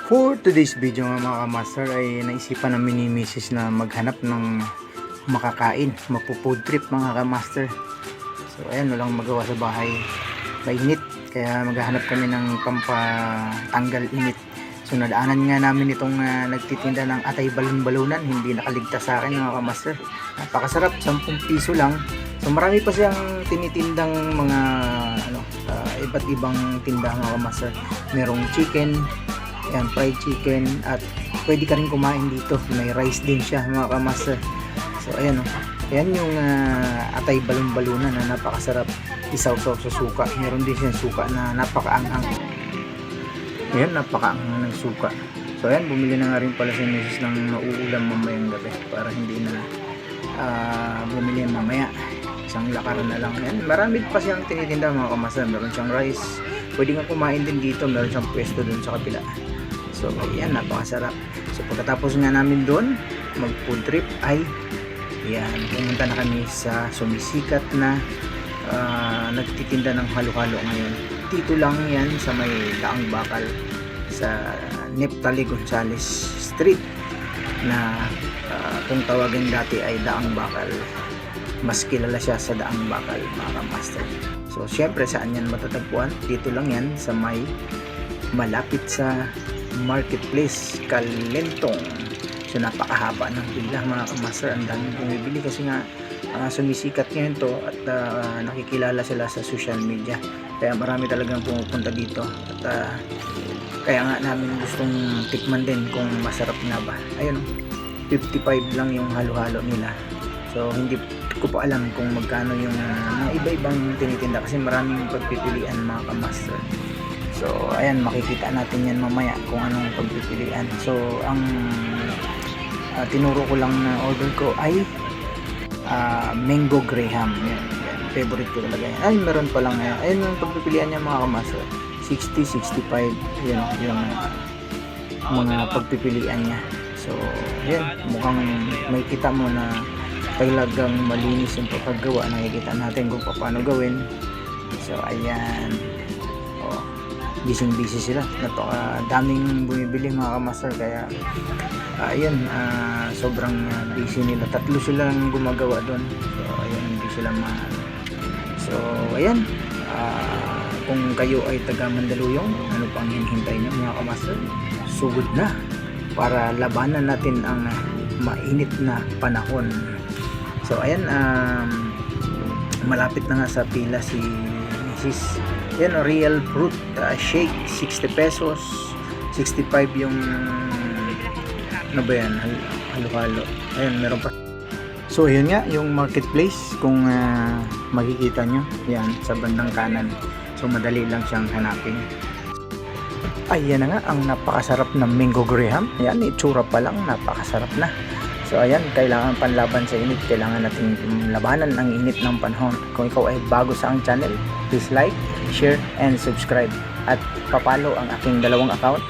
For today's video mga kamaster ay naisipan namin ni Mrs. na maghanap ng makakain, magpo-food trip mga kamaster. So ayan, walang magawa sa bahay, mainit, kaya maghahanap kami ng pampatanggal init. So nadaanan nga namin itong nagtitinda ng atay balon-balunan, hindi nakaligtas sa akin mga kamaster. Napakasarap, 10 piso lang. So marami pa siyang tinitindang mga iba't ibang tinda mga kamaster. Merong chicken, yan, fried chicken, at pwede ka rin kumain dito. May rice din siya mga kamaster. So ayan ayan yung atay balon-balunan na napakasarap, isaw-saw sa suka. Meron din siyang suka na napakaanghang. Ayan, napakaanghang ng suka. So ayan, bumili na nga rin pala si Mrs. ng mauulam mamayang gabi para hindi na bumili mamaya. Isang lakaran na lang. Ayan, marami pa siyang tinitinda mga kamaster. Meron siyang rice, pwede nga kumain din dito. Meron siyang pwesto dun sa kabila. So ayan, napakasarap. So pagkatapos nga namin doon mag food trip ay yan, pumunta na kami sa sumisikat na nagtitinda ng halo-halo ngayon. Dito lang yan sa may Daang Bakal, sa Neptali Gonzales Street na kung tawagin dati ay Daang Bakal. Mas kilala siya sa Daang Bakal mga kamaster. So syempre saan yan matatagpuan? Dito lang yan sa may malapit sa Marketplace Kalentong. So napakahaba ng pila mga kamaster, ang daming bumibili kasi nga sumisikat ngayon to at nakikilala sila sa social media, kaya marami talagang pumupunta dito at kaya nga namin gustong tikman din kung masarap nga ba. Ayun, 55 lang yung halo-halo nila. So hindi ko pa alam kung magkano yung iba-ibang tinitinda kasi maraming pagpipilian mga kamaster. So ayan, makikita natin yan mamaya kung anong pagpipilian. So ang tinuro ko lang na order ko ay mango graham. Yan, favorite ko talaga yan. Ay, meron pa lang yan. Ayun yung pagpipilian niya mga kamaster, 60, 65 yun yung mga pagpipilian niya. So yan, mukhang may kita mo na talagang malinis yung paggawa. Nakikita natin kung paano gawin. So ayan, busy sila, daming bumibili mga kamaster, kaya ayun, sobrang busy nila. 3 silang gumagawa doon. So ayun, hindi sila so ayan, kung kayo ay taga Mandaluyong, ano pang hinihintay nyo mga kamaster? Sugod na para labanan natin ang mainit na panahon. So ayan, malapit na nga sa pila si Mrs. Yan, real fruit shake, 60 pesos, 65 yung ano ba yan, halo-halo. Ayun, meron pa. So yun nga yung marketplace, kung makikita nyo yan sa bandang kanan. So madali lang siyang hanapin. Ayan na nga ang napakasarap na mango graham. Yan, itsura pa lang napakasarap na. So ayan, kailangan panlaban sa init, kailangan natin labanan ang init ng panahon. Kung ikaw ay bago sa ang channel, please like, share, and subscribe. At papalo ang aking 2 account.